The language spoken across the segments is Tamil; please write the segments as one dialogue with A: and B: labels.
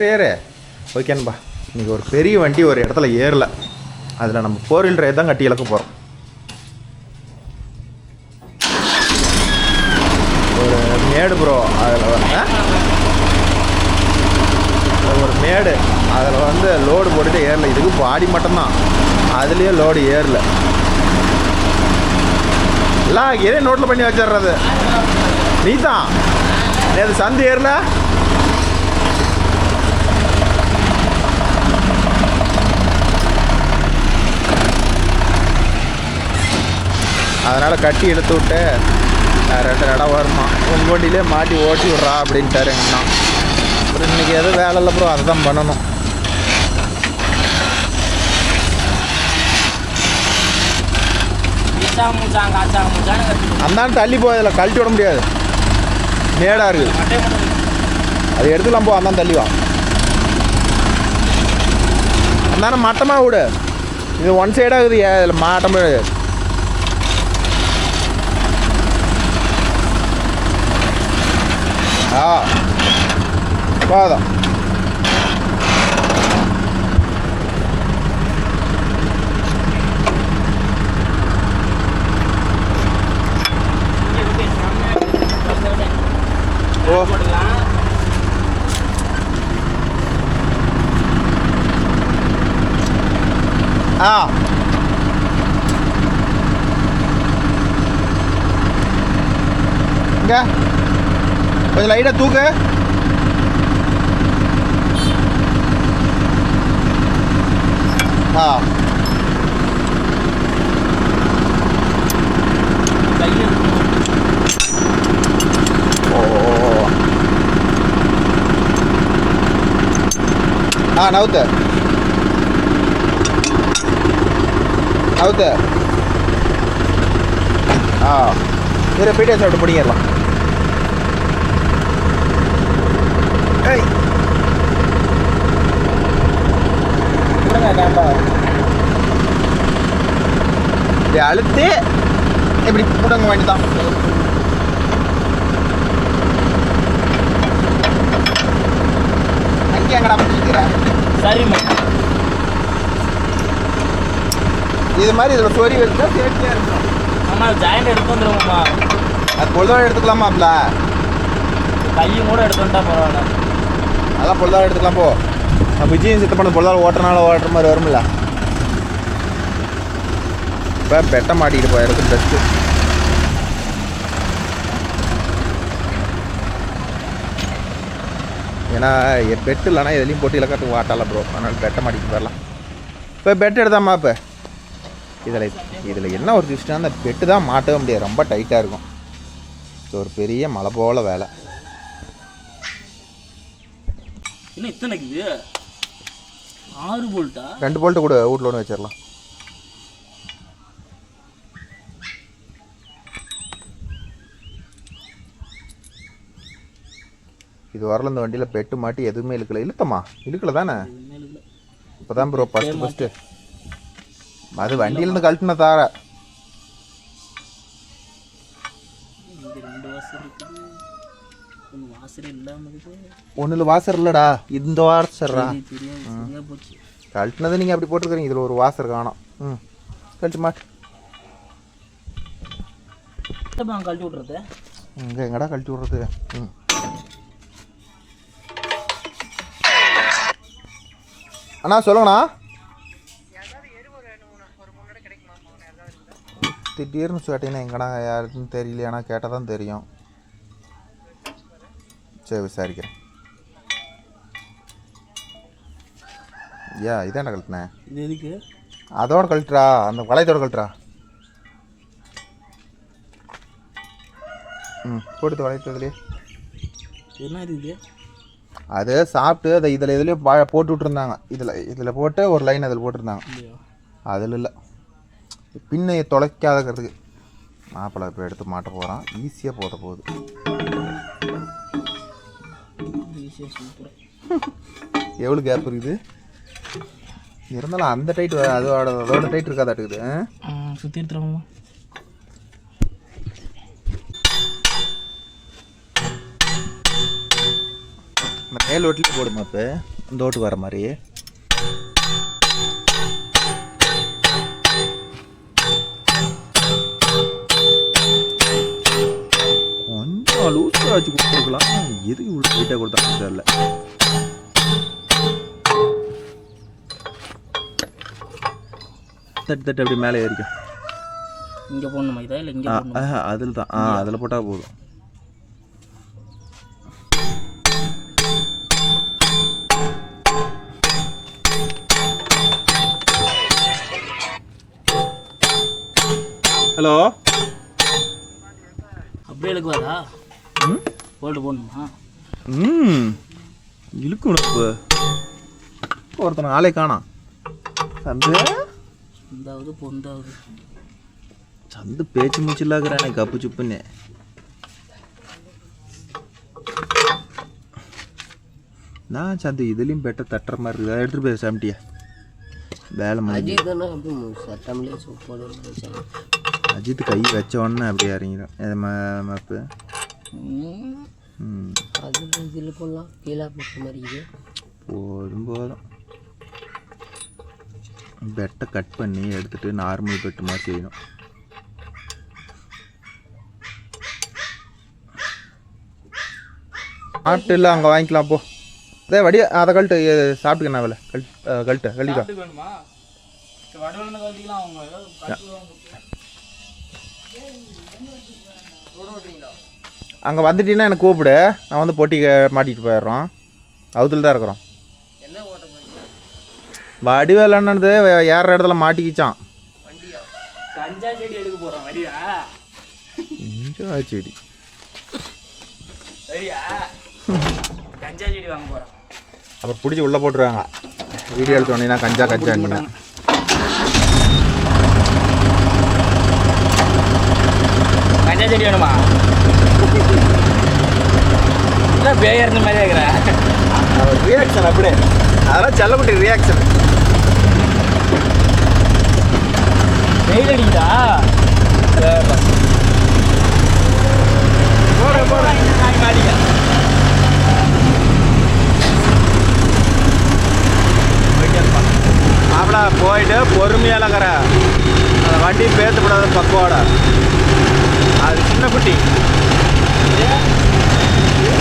A: சரி ஓகேன்பா. இன்றைக்கி ஒரு பெரிய வண்டி ஒரு இடத்துல ஏறல, அதில் நம்ம 4 wheel drive தான் கட்டி இழக்க போகிறோம். ஒரு மேடு ப்ரோ, அதில் ஒரு மேடு, அதில் வந்து லோடு போட்டுட்டு ஏறல. இதுக்கு பாடி மட்டும்தான், அதுலேயே லோடு ஏறல. எல்லாம் ஏறே நோட்டில் பண்ணி வச்சிடுறது. நீ தான் நேற்று சந்தி ஏறல. அதனால் கட்டி இழுத்து விட்டு 2 இடம் வருமா, உங்கள் வண்டியிலே மாட்டி ஓட்டி விட்றா அப்படின்ட்டாரு எங்கண்ணா. அப்புறம் இன்றைக்கி எதுவும் வேலை இல்லை ப்ரோ, அதை தான் பண்ணணும். அந்தாண்டு தள்ளி போதில்லை, கழட்டி விட முடியாது, மேடாக இருக்குது. அது எடுத்துக்கலாம் போ, அந்தாண்டு தள்ளி வா. அந்தாண்ட மட்டமாக விடு, இது ஒன் சைடாக இருக்குது, இதில் மாட்டமாக. போதும். ஓ இங்கே கொஞ்சம் லைட்டாக தூக்கு. நவுத்து நவுத்து. இதில் பிடிஎஸ் விட்டு பிடிங்கிடலாம். அழுத்து இப்படி புடங்க வேண்டிதான். அங்கே எங்கடா பிடிக்கிற? சரிம்மா, இது மாதிரி இதில் சொறி வச்சா சேஃப்டியாக இருக்கும். ஆமாம், ஜாயிண்ட் எடுத்து வந்துடுவோம்மா. அது பொழுதோடு எடுத்துக்கலாமாப்ல, கையும் கூட எடுத்து வந்துட்டா பரவாயில்ல. அதான் பொழுதோடு எடுத்துக்கலாம். போ, நான் விஜயம் சித்த பண்ண பொழுதோடு ஓட்டுறனால ஓட்டுற மாதிரி வரும்ல. இப்போ பெட்ட மாட்டிக்கிட்டு போயிருக்கு டஸ்ட்டு. ஏன்னா பெட்டு இல்லைனா எதுலேயும் போட்டு இலக்காட்டு வாட்டால ப்ரோ, அதனால் பெட்டை மாட்டிக்கிட்டு போயிடலாம். இப்போ பெட் எடுத்தாம்மா. இப்போ இதில் என்ன ஒரு ட்விஸ்ட்னா, அந்த பெட்டு தான் மாட்டவே முடியாது, ரொம்ப டைட்டாக இருக்கும். இது ஒரு பெரிய மலை போல் வேலை.
B: என்ன இத்தனை 6 போல்ட்டா?
A: 2 போல்ட்டு கூட வீட்டில் ஒன்று வச்சிடலாம். இது வரல, இந்த வண்டியில் பெட்டு மாட்டி எதுவுமே இழுக்கல. இழுத்தம்மா இழுக்கல தானே? இப்போ தான் ப்ரோ ஃபஸ்ட்டு அது வண்டியிலேருந்து கழட்டின தார. ஒன்றில் வாசர் இல்லைடா, இந்த வாசர்ரா. கழட்டினது நீங்கள் அப்படி போட்டுருக்குறீங்க, இதில் ஒரு வாசர் காணும். கழட்டி மாட்டு.
B: கழட்டி விட்றது
A: இங்கே எங்கடா கழட்டி விட்றது? அண்ணா சொல்லுங்கண்ணா. திடீர்னு கேட்டீங்கன்னா எங்கண்ணா யாருக்குன்னு தெரியலையாண்ணா, கேட்டால் தான் தெரியும். சரி விசாரிக்கிறேன். இதாண்டா கழட்டினேன்.
B: இது எதுக்கு?
A: அதோட கழட்டுறா, அந்த வளையத்தோட கழட்டுறா. போட்டு வளையத்துலேயே
B: என்ன இது?
A: அது சாப்பிட்டு அதை இதில் இதுலேயும் போட்டு விட்ருந்தாங்க. இதில் போட்டு ஒரு லைன் அதில் போட்டிருந்தாங்க. அதில் இல்லை, பின்னையை தொலைக்காதக்கிறதுக்கு. மாப்பிள்ளை இப்போ எடுத்து மாட்ட போகிறான். ஈஸியாக போகுது. எவ்வளோ கேப் இருக்குது இருந்தாலும் அந்த டைட் அதோட டைட் இருக்காதாட்டுக்குது.
B: சுற்றி எடுத்துருவோமா?
A: மேல் ஓட்டில் போடுமா இப்போ இந்த ஓட்டுக்கு வர மாதிரி கொஞ்சம் லூஸாக வச்சு கொடுத்துருக்கலாம். எதுக்கு இவ்வளோ வெயிட்டாக கொடுத்தாங்க தெரியல. தட்டு தட்டு அப்படி மேலே ஏறிக்கும்.
B: இங்கே போடணுமா இதா இல்லை இங்கே
A: அதில் தான் அதில் போட்டால் போதும். ஹலோ
B: அப்படியே இழுக்குவாதா? போல்ட்டு போடணுமா?
A: இழுக்கணும். இப்போ ஒருத்தனை ஆளே காணாம். சந்து
B: இந்தாவது பொந்தாவது
A: சந்து பேச்சு மூச்சு இல்லாக்குறானே கப்பு சுப்புன்னு. நான் சந்து இதுலேயும் பெட்டர் தட்டுற மாதிரி இருக்குது. அதை எடுத்துகிட்டு போய் சாமிட்டியா வேலை மாதிரி. அஜித் கை வச்ச உடனே அப்படியே இறங்கிடும் மேப்பு.
C: இதில் போடலாம் கீழே போட்ட மாதிரி
A: போதும் போதும். பெட்டை கட் பண்ணி எடுத்துகிட்டு நார்மல் பெட்டு மாதிரி செய்யணும். ஆட்டு இல்லை அங்கே வாங்கிக்கலாம். போ அதே வடி அதை கழட்டு சாப்பிட்டுக்கண்ணா வேலை கழட்டிக்கா. அங்கே வந்துட்டீங்கன்னா எனக்கு கூப்பிடு. நான் வந்து பொட்டி மாட்டிகிட்டு போயிடுறோம். அவுத்துல தான் இருக்கிறோம். வடிவேலன்னது ஏற இடத்துல மாட்டிக்கிச்சான்.
B: கஞ்சா செடி எடுக்க போகிறோம். வரியா
A: கஞ்சா செடி
B: சரியா? கஞ்சா செடி வாங்க போகிறோம்.
A: அப்புறம் பிடிச்சி உள்ளே போட்டுருவாங்க. வீடியோ எடுத்து வந்தீங்கன்னா கஞ்சா கஞ்சா.
B: கஞ்சா செடி வேணுமா? இல்லை பேய இருந்த மாதிரியே இருக்கிறேன்.
A: ரியாக்ஷன் அப்படியே அதெல்லாம் செல்லக்குட்டி ரியாக்ஷன்.
B: வெயில் அடிக்குதா? மாட்டிக்க
A: மாப்பிளா போயிட்டு பொறுமையாக இருக்கிற அந்த வண்டி பேசப்படாத பக்கோட. அது சின்ன குட்டி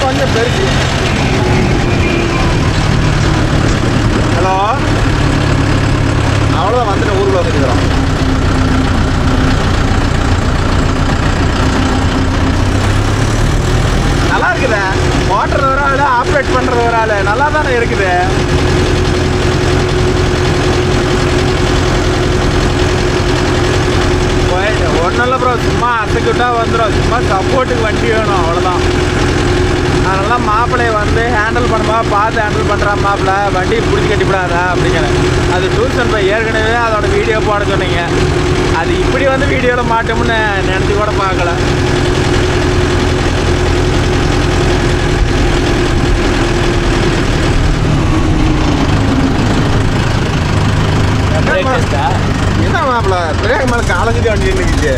A: கொஞ்சம் பெருசு. ஹலோ அவ்வளோதான் வந்துட்டு ஊருக்குள்ள வந்துக்கிறோம். நல்லா இருக்குதே. ஓட்டுறது ஒரு ஆள் ஆப்ரேட் பண்ணுறது ஒரு ஆள் நல்லா தானே இருக்குது. ஒன்றும் இல்லை ப்ரோ, சும்மா அசைக்கிட்டால் வந்துடும். சும்மா சப்போர்ட்டுக்கு வண்டி வேணும் அவ்வளோதான். அதனால மாப்பிள்ளையை வந்து ஹேண்டில் பண்ணும்போது பார்த்து ஹேண்டில் பண்ணுறான். மாப்பிள்ளை வண்டி பிடிச்சி கட்டிவிடாதா அப்படிங்கிறேன். அது டியூஷன் போய் ஏற்கனவே அதோட வீடியோ போட சொன்னீங்க. அது இப்படி வந்து வீடியோவில் மாட்டோம்னு நினச்சி கூட பார்க்கல. என்ன மாப்பிள்ள பிரேக் மேலே காலேஜ் வண்டி நிற்கிது.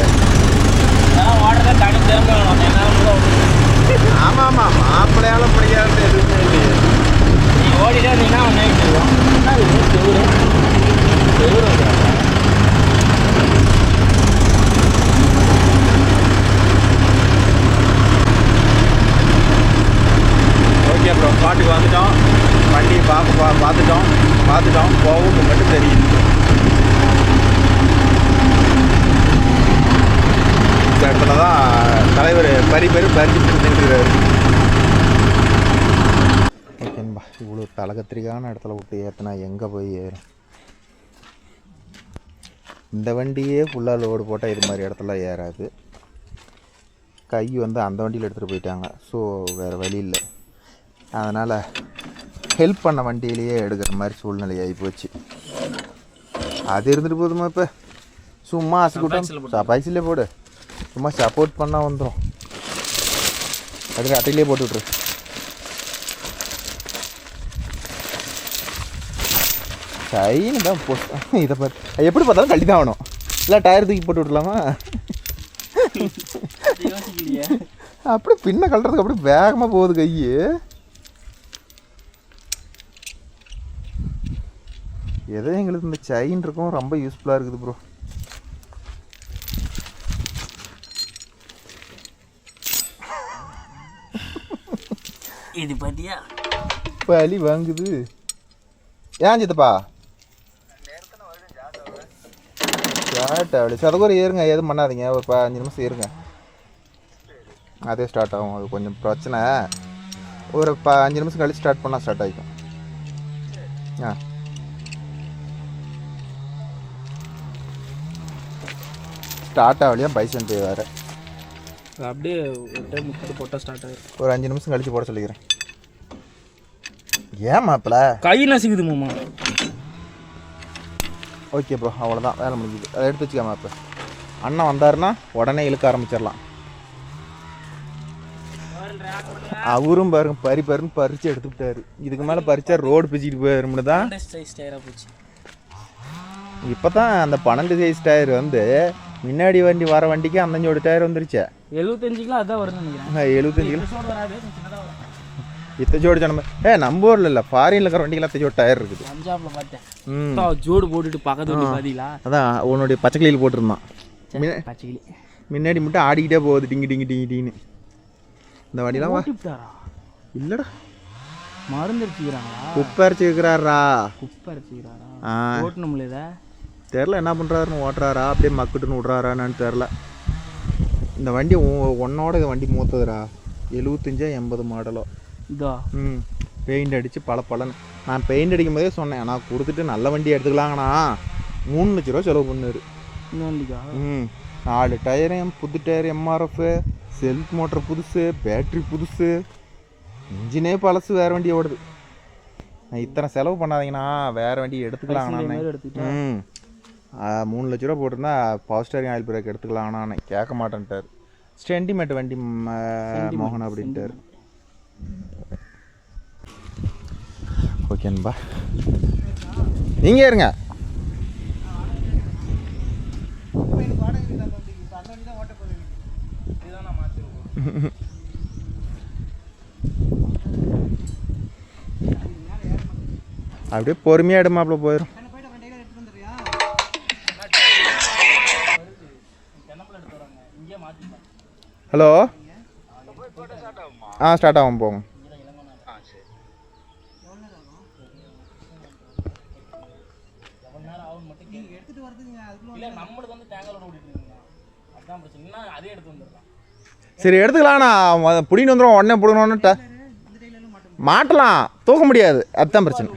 A: ஆமாம் ஆமாம் மாப்பிள்ளையால முடியாது எதுவுமே இல்லையே.
B: நீ ஓடிட்டே இருந்தீங்கன்னா
A: ஓகே ப்ரோ, பாட்டுக்கு வந்துட்டோம். வண்டி பார்த்துட்டோம் போகும் மட்டும் தெரியுது. இந்த இடத்துல தான் தலைவர் பறிச்சுட்டு இருந்துருக்கிறாரு. ஓகேன்பா, இவ்வளோ தலகத்திரிக்கான இடத்துல விட்டு ஏற்றினா எங்கே போய் ஏறும். இந்த வண்டியே ஃபுல்லாக லோடு போட்டால் இது மாதிரி இடத்துல ஏறாது. கை வந்து அந்த வண்டியில் எடுத்துகிட்டு போயிட்டாங்க. ஸோ வேறு வழி இல்லை. அதனால் ஹெல்ப் பண்ண வண்டியிலேயே எடுக்கிற மாதிரி சூழ்நிலை ஆகி போச்சு. அது இருந்துட்டு போதுமா? இப்போ சும்மா ஆசைக்கிட்டோம் பைசிலே போடு. சும்மா சப்போர்ட் பண்ணால் வந்துடும். அதுக்கு அட்டையிலே போட்டு விட்ரு. சைன்னு தான் இதை பார்த்து எப்படி பார்த்தாலும் கழட்டி தான் ஆகணும். இல்லை டயர் தூக்கி போட்டு விட்லாமா? அப்படி பின்ன கழட்டுறதுக்கு அப்படி வேகமாக போகுது கை. ஏதோ எங்களுக்கு இந்த செயின் இருக்கும் ரொம்ப யூஸ்ஃபுல்லாக இருக்குது ப்ரோ.
B: இது பார்த்தியா
A: பலி வாங்குது. ஏன் சித்தப்பா ஸ்டார்ட் ஆகல சதக்கூட ஏறுங்க, எதுவும் பண்ணாதீங்க. ஒரு 5 நிமிஷம் ஏறுங்க, அதே ஸ்டார்ட் ஆகும். அது கொஞ்சம் பிரச்சனை. ஒரு 5 நிமிஷம் கழிச்சு ஸ்டார்ட் பண்ணால் ஸ்டார்ட் ஆகிக்கும். ஆ ஸ்டார்ட் ஆகலையா பைசன் பே வேறு.
B: அப்படியே ஒரு டைம் முக்கிட்டு போட்டால் ஸ்டார்ட் ஆகிடும்.
A: ஒரு 5 நிமிஷம் கழிச்சு போட சொல்லிக்கிறேன். ஏன் மாப்பிள்ள
B: கை நசிக்குது மாமா.
A: ஓகே ப்ரோ, அவ்வளோதான், வேலை முடிஞ்சுது. அதை எடுத்து வச்சுக்காம. இப்போ அண்ணன் வந்தாருன்னா உடனே இழுக்க ஆரம்பிச்சிடலாம். அவரும் பாருங்க பருன்னு பறித்து எடுத்துக்கிட்டாரு. இதுக்கு மேலே பறிச்சா ரோடு பிச்சுக்கிட்டு போயிரும்னு தான்
B: போச்சு.
A: இப்போ தான் அந்த 12 சைஸ் டயர் வந்து முன்னாடி வண்டி வர வண்டிக்கு அந்தஞ்சோட டயர் வந்துருச்சு.
B: 75 கிலோ அதான் வரும்னு நினைக்கிறேன்.
A: 75 கிலோ இத்தச்சோடு நம்ம நம்ம ஊரில் இல்லை, ஃபாரினில் இருக்கிற வண்டிக்கெல்லாம் இத்தச்சோடு டயர் இருக்குது.
B: பஞ்சாப்ல பார்த்தேன் ஜோடு போட்டுட்டு பக்கத்து வண்டி பார்த்தீங்களா?
A: அதான் உன்னுடைய பச்சைக்கிளியில் போட்டிருந்தான்.
B: பச்சைக்கிளி
A: முன்னாடி மட்டும் ஆடிக்கிட்டே போகுது டிங்கி டிங்கி டிங்கி டின்னு. இந்த வண்டிலாம்
B: ஓட்டிவிட்டாரா?
A: இல்லைடா,
B: மருந்து அடிச்சுக்கிறாங்களா?
A: குப்பை அரைச்சிக்கிறாரா?
B: குப்பை அரைச்சிக்கிறாரா? ஓட்டணும்ல இதை
A: தெரில என்ன பண்ணுறாருன்னு. ஓட்டுறாரா அப்படியே மக்குட்டுன்னு விட்றாரான்னு தெரில. இந்த வண்டி ஒன்னோட இந்த வண்டி மூத்ததுரா. 75 80 மாடலோ
B: இதோ.
A: பெயிண்ட் அடித்து பலன்னு. நான் பெயிண்ட் அடிக்கும் போதே சொன்னேன், நான் கொடுத்துட்டு நல்ல வண்டி எடுத்துக்கலாங்கண்ணா. 3 லட்ச ரூபா செலவு பண்ணார்
B: இந்த வண்டிக்கா.
A: 4 டயரையும் புது டயர், எம்ஆர்எஃப், செல்ஃப் மோட்டர் புதுசு, பேட்ரி புதுசு, இன்ஜினே பழசு, வேறு வண்டி ஓடுது. நான் இத்தனை செலவு பண்ணாதீங்கண்ணா, வேறு வண்டி எடுத்துக்கலாங்கண்ணா. 3 லட்ச ரூபா போட்டிருந்தா பவர் ஸ்டேரிங் ஆயில் பிரேக் எடுத்துக்கலாங்கண்ணா. கேட்க மாட்டேன்ட்டார். ஸ்டென்டிமேட் வண்டி மோகன் அப்படின்ட்டார். ஓகேன்பா, நீங்கள் இருங்க. அப்படியே பொறுமையாக எடுமாப்பில் போயிடும். ஹலோ, ஸ்டார்ட் ஆகும் போங்க. சரி எடுத்துக்கலாம்ண்ணா, பிடின்னு வந்துடும். உடனே பிடிக்கணுன்னுட்ட மாட்டலாம், தூக்க முடியாது. அதுதான் பிரச்சனை.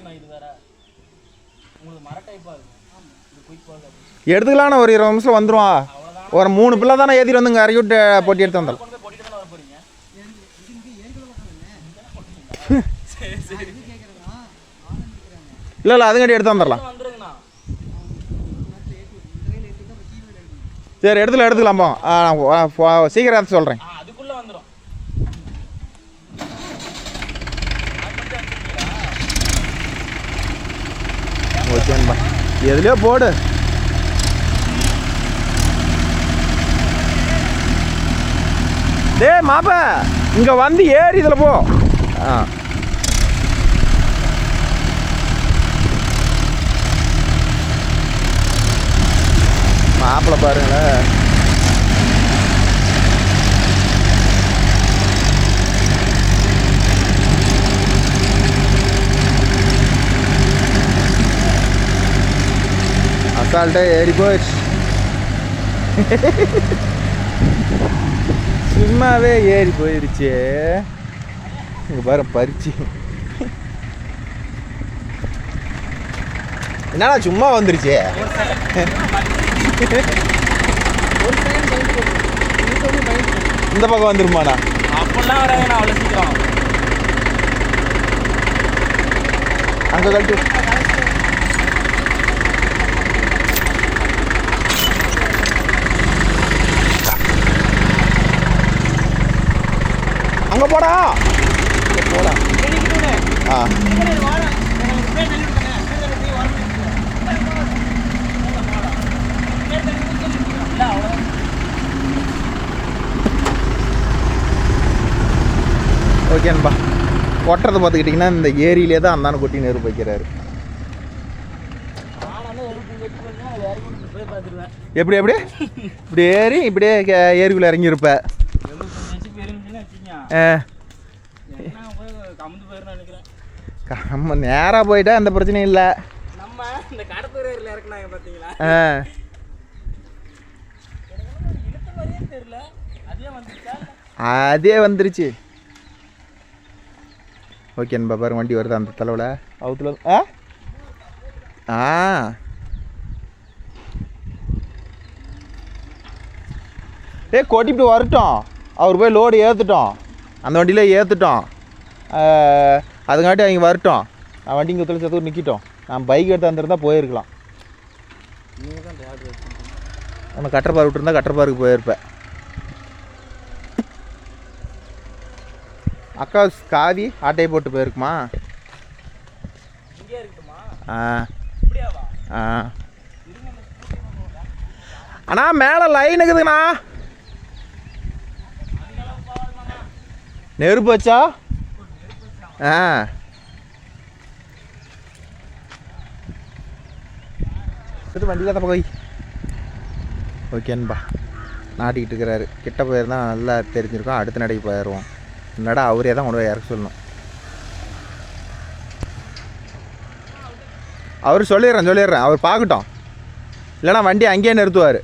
A: எடுத்துக்கலாம்ண்ணா, ஒரு 20 நிமிஷம் வந்துடுவான். ஒரு 3 பிள்ளை தானே ஏற்றிட்டு வந்துங்க, இறக்கி விட்டு போட்டி எடுத்து வந்துடலாம். இல்லை அதுங்காட்டி எடுத்து வந்துடலாம். சரி எடுத்துக்கலாம் போ. சீக்கிரம் எடுத்து சொல்கிறேன். ஓகேன்பா, எதுலையோ போடு. டேய் மாப்ப, இங்கே வந்து ஏறி இதில் போ. மாப்பிள்ள பாருங்களேன். அசால்ட்டே ஏறி போயிடுச்சு. சும்மாவே ஏறி போயிடுச்சு. இங்கே பாரு பறிச்சு. என்னடா சும்மா வந்துருச்சு. இந்த பக்கம் வந்துருமாண்ணா?
B: அப்பெல்லாம் வராதுண்ணா, அவ்வளோ சீக்கிரம்.
A: அங்கே கழிச்சு அங்கே போடா போடா. ஓகேன்பா, கொட்டுறதை பார்த்துக்கிட்டிங்கன்னா இந்த ஏரியிலே தான் அந்தான கொட்டி நெருப்பு வைக்கிறாரு.
B: போய் பார்த்துருவேன்.
A: எப்படி எப்படி இப்படி ஏறி இப்படியே ஏரிக்குள்ளே இறங்கியிருப்ப. நம்ம நேராக போயிட்டா அந்த பிரச்சனையும் இல்லை.
B: நம்ம இந்த கடத்தூர் ஏரியில் இறக்குனாங்க பார்த்தீங்களா? தெரியல,
A: அதே வந்துருச்சு. ஓகே நண்பா, பாருங்க வண்டி வருது அந்த தலைவில் அவுத்துல. கொட்டிட்டு வரட்டும். அவர் போய் லோடு ஏற்றுட்டோம், அந்த வண்டியில் ஏற்றுட்டோம். அதுங்காட்டி அவங்க வரட்டும். நான் வண்டி இங்கே தொழிற்சத்தூர் நிற்கிட்டோம். நான் பைக் எடுத்து வந்துருந்தா போயிருக்கலாம்.
B: நீங்கள் தான் டிராக்டர்
A: நம்ம கட்டர்பார் விட்டுருந்தா கட்டர்பாருக்கு போயிருப்பேன். அக்கா காவி ஆட்டையை போட்டு போயிருக்குமா? அண்ணா மேலே லைன் இருக்குதுண்ணா. நெருப்பு வச்சா இது வண்டியில் தான் போய். ஓகேன்பா, நாட்டிக்கிட்டு இருக்கிறாரு. கிட்ட போயிருந்தா நல்லா தெரிஞ்சிருக்கோம். அடுத்த நடைக்கு போயிடுவோம். என்னடா அவரே தான் கொண்டு போய் இறக்க சொல்லணும். அவர் சொல்லிடுறேன். அவர் பார்க்கட்டும், இல்லைனா வண்டி அங்கேயே நிறுத்துவார்.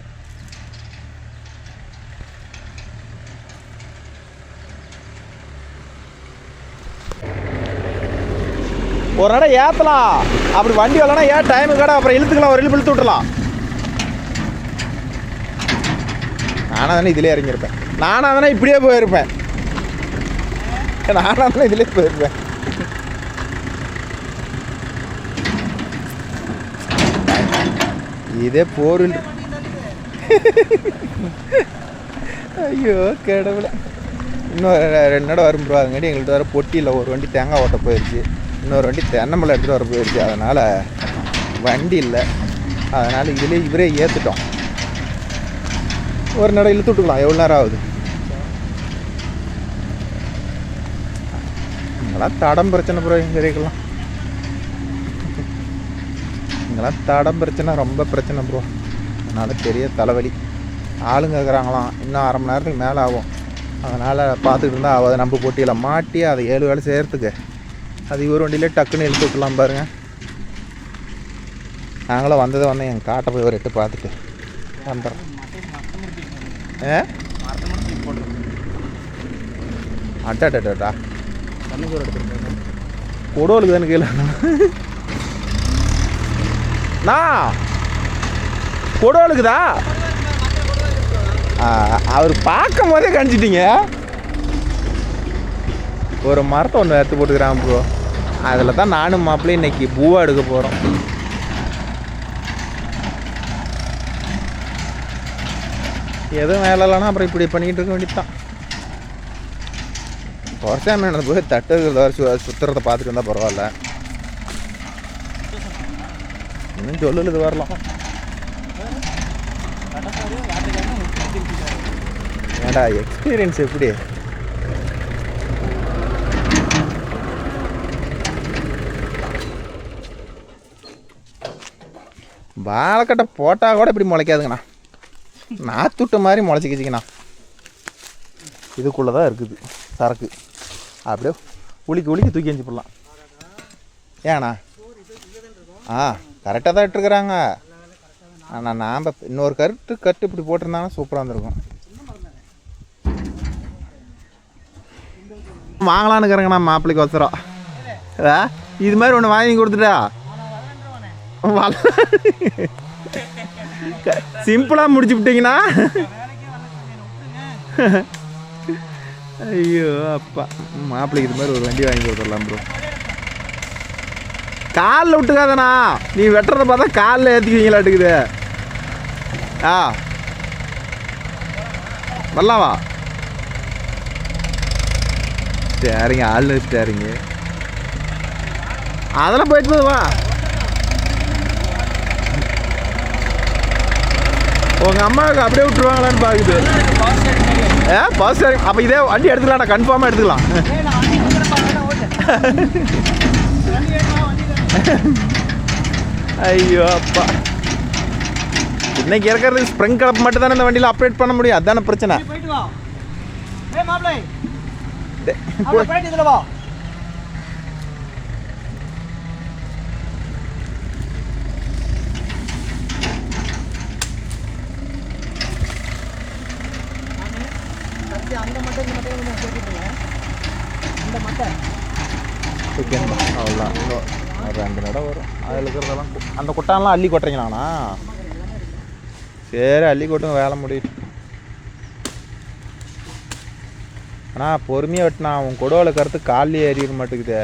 A: ஒரு நட ஏற்றலாம். அப்படி வண்டி வரலன்னா டைமுக்கு கடை அப்புறம் இழுத்துக்கலாம். ஒரு இழுத்து விட்டுலாம். நானாக தானே இதிலே இறங்கியிருப்பேன். நானாக தானே இப்படியே போயிருப்பேன். நானாக இதிலே போயிருப்பேன். இதே போரில். ஐயோ கடவுளை. இன்னும் 2 நடம் வரும் ப்ரோ. அதுங்காட்டி எங்கள்கிட்ட வர பொட்டியில் ஒரு வண்டி தேங்காய் ஓட்ட போயிடுச்சு, இன்னொரு வண்டி தென்னம்பழம் எடுத்துகிட்டு வர போயிடுச்சு. அதனால் வண்டி இல்லை. அதனால் இவரே ஏற்றுட்டோம். ஒரு நடம் இழுத்து விட்டுக்கலாம். எவ்வளோ நேரம் ஆகுது? இங்கெல்லாம் தடம் பிரச்சனை ப்ரோ. எங்கே இருக்கலாம் இங்கெல்லாம் தடம் பிரச்சனை ரொம்ப பிரச்சனை ப்ரோ. அதனால் பெரிய தலைவலி. ஆளுங்க இருக்கிறாங்களாம், இன்னும் 1/2 மணி நேரத்துக்கு மேலே ஆகும். அதனால் பார்த்துக்கிட்டு இருந்தால் அதை நம்ம போட்டியில் மாட்டி அதை 7 வேலை செய்கிறதுக்கு அது இவர் வண்டியிலே டக்குன்னு இழுத்து விட்டுலாம் பாருங்க. நாங்களும் வந்ததை எங்கள் காட்டை போய் ஒரு எட்டு பார்த்துட்டு வந்துடுறோம். அட்டாட்டா கொடோலுக்கு தானே கீழே கொடோலுக்குதா? அவர் பார்க்கும் போதே கணிச்சிட்டிங்க. ஒரு மரத்தை ஒன்று எடுத்து போட்டுக்கிறான் ப்ரோ. அதில் தான் நானும் மாப்பிள்ளையும் இன்னைக்கு பூவா எடுக்க போகிறோம். எதுவும் வேலை இல்லைன்னா அப்புறம் இப்படி பண்ணிக்கிட்டு இருக்க வேண்டியதான். வருஷம் என்ன போய் தட்டு சுற்றுறதை பார்த்துட்டு இருந்தால் பரவாயில்ல. இன்னும் சொல்லுது வரலாம். ஏடா எக்ஸ்பீரியன்ஸ் எப்படி? வாழைக்கட்டை போட்டால் கூட இப்படி முளைக்காதுங்கண்ணா. நாத்துட்ட மாதிரி முளைச்சிக்கிச்சிங்கண்ணா. இதுக்குள்ளே தான் இருக்குது சரக்கு. அப்படியே உளிக்கு தூக்கி எஞ்சி போடலாம். ஏண்ணா கரெக்டாக தான் இட்டுருக்குறாங்க. ஆனால் நாம் இன்னொரு கட்டு இப்படி போட்டிருந்தாங்கன்னா சூப்பராக இருந்திருக்கும். வாங்கலான்னு இருக்கிறேங்கண்ணா மாப்பிள்ளைக்கு அவசரம். இது மாதிரி ஒன்று வாங்கி கொடுத்துட்டா சிம்பிளாக முடிச்சு விட்டீங்கன்னா. ஐயோ அப்பா, மாப்பிள்ளைக்கு இது மாதிரி ஒரு வண்டி வாங்கி கொடுத்துடலாம் ப்ரோ. காலில் விட்டுக்காதண்ணா, நீ வெட்டுறதை பார்த்தா காலில் ஏற்றிக்குவீங்களாட்டுக்குது. வரலாவா? சரிங்க, ஆள் சரிங்க. அதெல்லாம் போயிட்டு போதுவா. உங்கள் அம்மாவுக்கு அப்படியே விட்டுருவாங்களான்னு பார்க்குது. பஸ் அப்போ இதே வண்டி எடுத்துக்கலாம்டா, கன்ஃபார்மாக எடுத்துக்கலாம். ஐயோ அப்பா, இன்னைக்கு இறக்கிறது ஸ்ப்ரிங் கலப்பு மட்டும் தானே இந்த வண்டியில் ஆப்ரேட் பண்ண முடியும். அதுதானே பிரச்சனை.
B: போயிட்டு வா. மாப்ளை
A: போய்
B: போயிட்டு இதுல வா. அந்த மட்டை இந்த மட்டை கொஞ்சம் சேர்த்துக்கல. இந்த மட்டை
A: ஓகேண்ணா அவ்வளோதான். ஒரு 2 நடை வரும். அதில் இருக்கிறதெல்லாம் அந்த கொட்டான்லாம் அள்ளி கொட்டுறீங்களாண்ணா? சரி அள்ளி கொட்டுங்க, வேலை முடியும். ஆனால் பொறுமையாக வெட்டினா அவன் கொடுவலை கருத்து காலில் ஏறிட மாட்டேங்குது.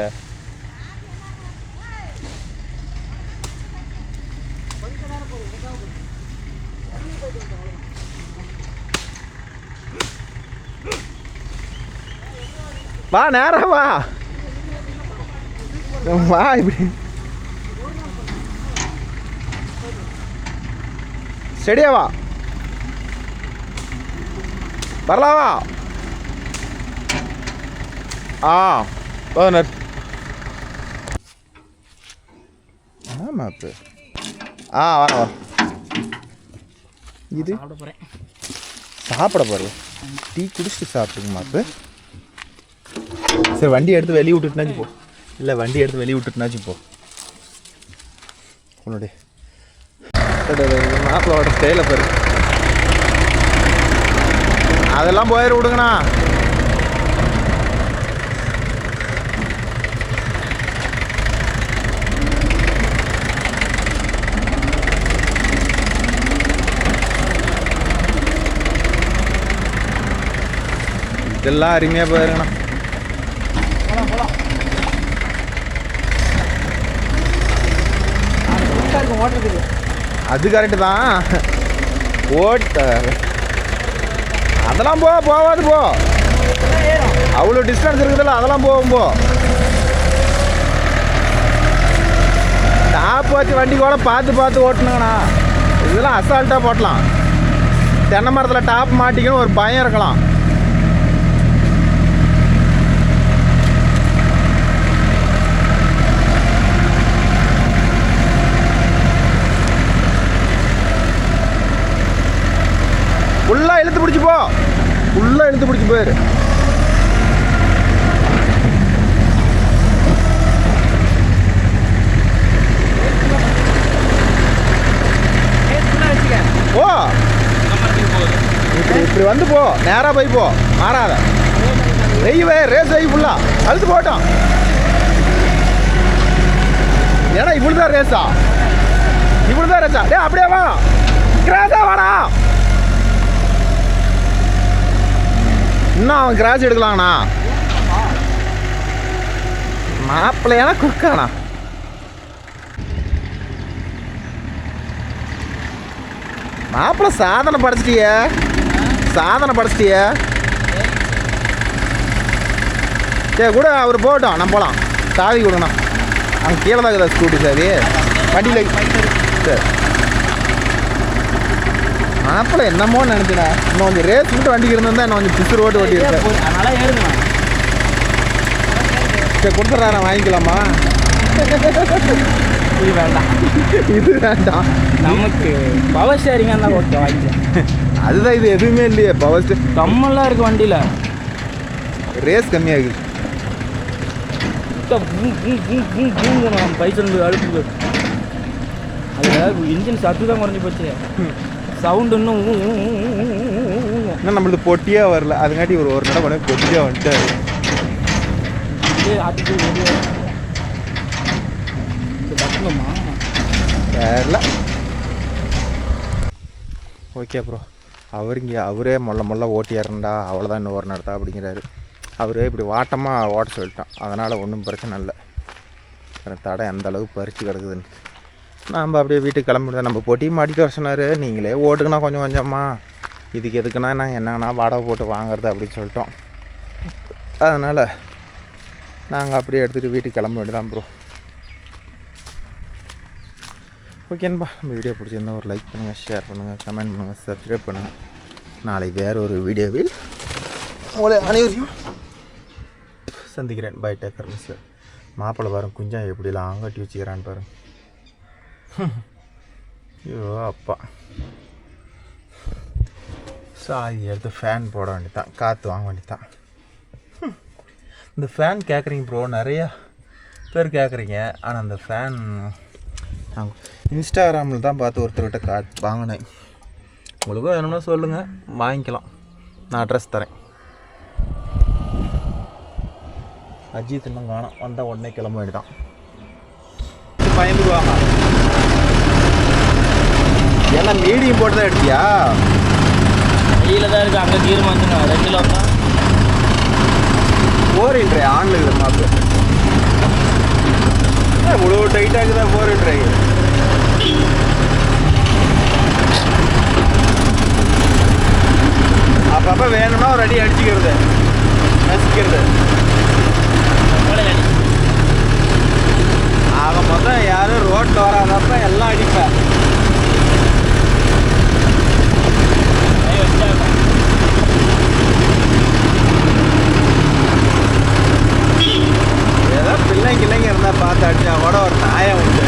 A: வா நேரம் வா வா இப்படி ஸ்டெடியா வா, வரலாவா? ஓனர் ஆமாம் இப்போ வர வா. இது சாப்பிட போறியா? டீ குடிச்சிட்டு சாப்பிட்டுங்கம்மா இப்போ. சரி வண்டி எடுத்து வெளியே விட்டுட்டுனாச்சு போ. இல்லை வண்டி எடுத்து வெளியே விட்டுட்டுனாச்சு போ. உன்னுடைய மாப்பிளோட ஸ்டைலை பாரு. அதெல்லாம் போயிட விடுங்கண்ணா. இதெல்லாம் அருமையாக போயிருங்கண்ணா. அது கரெக்டு தான். ஓட்ட அதெல்லாம் போகாது போ. அவ்வளோ டிஸ்டன்ஸ் இருக்குதுல்ல, அதெல்லாம் போகும் போ. டாப் வச்சு வண்டி கூட பார்த்து ஓட்டணுங்கண்ணா. இதெல்லாம் அசால்ட்டாக போட்டலாம். தென்னை மரத்தில் டாப் மாட்டிக்கணும் ஒரு பயம் இருக்கலாம். ஃபுல்லாக இழுத்து பிடிச்சி போ. ஃபுல்லாக இழுத்து பிடிச்சி போயிரு. போ இப்படி வந்து போ. நேராக போய் போ, மாறாத. ரேஸ் வெய் ஃபுல்லாக அழுத்து போட்டோம். ஏன்னா இவ்வளோதான் ரேஸா? இவ்வளோதான் ரேஸா? டே அப்படியே வா, கிராஸா வாடா. இன்னும் அவன் கிராஸ் எடுக்கலாங்கண்ணா. மாப்பிள்ளையானா குறுக்காண்ணா? மாப்பிள்ளை சாதனை படைச்சிட்டிய. சரி கூட அவர் போகட்டும், நம்ம போகலாம். சாவி கொடுங்கண்ணா. அங்கே கீழே தான் இருக்குதா ஸ்கூட்டி சாவி வண்டியில்? சரி மாப்பிள்ளை என்னமோ நினைச்சுண்ணா. இன்னும் கொஞ்சம் ரேஸ் மட்டும் வண்டிக்கு இருந்தால் இன்னும் கொஞ்சம் பிசு ரோட்டு வண்டி இருக்கு.
B: அதனால ஏறுங்க.
A: சரி கொடுத்துட்றாரா, வாங்கிக்கலாமா?
B: இது வேண்டாம்,
A: இது வேண்டாம்.
B: நமக்கு பவர் ஷேரிங்காக இருந்தால் ஓகே வாங்கிக்கலாம்.
A: அதுதான், இது எதுவுமே இல்லையே. பவர் ஸ்டே
B: கம்மெல்லாம் இருக்குது வண்டியில்.
A: ரேஸ் கம்மியாகுது.
B: பைசன் அழுப்பு. அதில் இன்ஜின் சத்து தான் குறைஞ்சி போச்சு. சவுண்டு இன்னும்
A: நம்மளுக்கு பொட்டியாக வரல. அதுங்காட்டி ஒரு நடை பண்ணி பொட்டியாக வந்துட்டாரு. வரல. Okay bro. அவரே மொல்ல ஓட்டியாருண்டா, அவ்வளோதான், இன்னும் ஒரு நடத்தா அப்படிங்கிறாரு. அவரே இப்படி வாட்டமாக ஓட்ட சொல்லிட்டான். அதனால் ஒன்றும் பிரச்சனை இல்லை. தடை எந்த அளவுக்கு பறித்து கிடக்குதுன்னு நம்ம அப்படியே வீட்டுக்கு கிளம்பிடுதான். நம்ம போட்டியும் மாட்டிட்டு வர சொன்னார். நீங்களே ஓட்டுக்குண்ணா கொஞ்சம் கொஞ்சமா, இதுக்கு எதுக்குன்னா நாங்கள் என்னங்கண்ணா வாடகை போட்டு வாங்குறது அப்படின்னு சொல்லிட்டோம். அதனால் நாங்கள் அப்படியே எடுத்துகிட்டு வீட்டுக்கு கிளம்ப வேண்டியதான் ப்ரோ. ஓகேன்பா, நம்ம வீடியோ பிடிச்சிருந்தா ஒரு லைக் பண்ணுங்கள், ஷேர் பண்ணுங்கள், கமெண்ட் பண்ணுங்கள், சப்ஸ்கிரைப் பண்ணுங்கள். நாளை வேறு ஒரு வீடியோவில் உங்களை அனைவரையும் சந்திக்கிறேன். Bye, take care mister. மாப்பிள்ளை பாருங்க குஞ்சா எப்படிலாம் ஆங்காட்டி வச்சுக்கிறான்னு பாருங்க. ஐயோ அப்பா. சாரி எடுத்து ஃபேன் போட வேண்டியதான், காற்று வாங்க வேண்டியதான். இந்த ஃபேன் கேட்குறீங்க ப்ரோ, நிறையா பேர் கேட்குறீங்க. ஆனால் அந்த ஃபேன் இன்ஸ்டாகிராமில் தான் பார்த்து ஒருத்தர்கிட்ட வாங்கினேன். உங்களுக்கும் வேணும்னா சொல்லுங்கள், வாங்கிக்கலாம். நான் அட்ரஸ் தரேன். அஜித் இன்னும் காணும், வந்தால் உடனே கிளம்ப வேண்டியதான். பயந்துக்குவாங்க. ஏன்னா மீடியம் போட்டு தான் எடுத்தியா?
B: கையில் தான் இருக்குது, அங்கே கீர் மாற்றுங்க 2 கிலோ தான்
A: 4 இன்ட்ரை ஆன்ல இருக்குது மாப்பு. இவ்வளோ டைட்டாக இருக்குதா 4 இன்ட்ரை? அப்பப்போ வேணும்னா ஒரு அடி அடிச்சுக்கிறது, நசிக்கிறது. ஆக மொத்தம் யாரும் ரோட்டில் வராதப்ப எல்லாம் அடிப்பேன். ஏதோ பிள்ளைங்க இருந்தால் பார்த்து அடிச்சா கூட ஒரு நியாயம் உண்டு.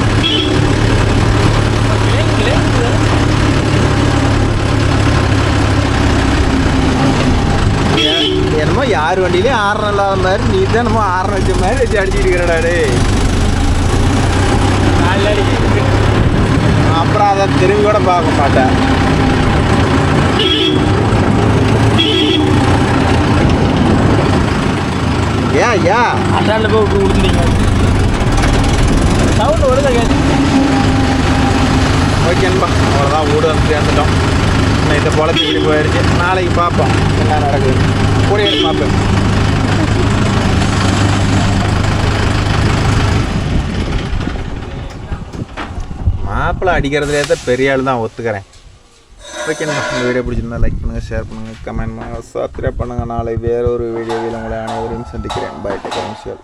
A: என்னமோ யார் வண்டியிலையும் ஆரணம் இல்லாத மாதிரி நீ தான் என்னமோ ஆரணம் வச்ச மாதிரி வச்சு அடிச்சுட்டு இருக்கிறடாடே. அப்புறம் அதை திரும்பி கூட பார்க்க மாட்டேன். ஏன்
B: அட்டாண்டில் போய் விட்டு கொடுத்துட்டீங்க, சவுண்ட் வருதா கேட்டு.
A: ஓகேன்பா, அவ்வளோதான், வீடு வந்து சேர்ந்துட்டோம். இந்த பொழச்சி இப்படி போயிடுச்சு. நாளைக்கு பார்ப்போம் என்ன நடக்குது. கூட எடுத்து பார்ப்பேன். மாப்பிள்ளை அடிக்கிறதுலே தான் பெரிய ஆள் தான், ஒத்துக்கிறேன். ஓகேண்ணா, இந்த வீடியோ பிடிச்சிருந்தா லைக் பண்ணுங்கள், ஷேர் பண்ணுங்கள், கமெண்ட் பண்ணுங்கள், சப்ஸ்கிரைப் பண்ணுங்கள். நாளை வேறொரு வீடியோவில் உங்களை அனைவரையும் சந்திக்கிறேன். Bye, take care.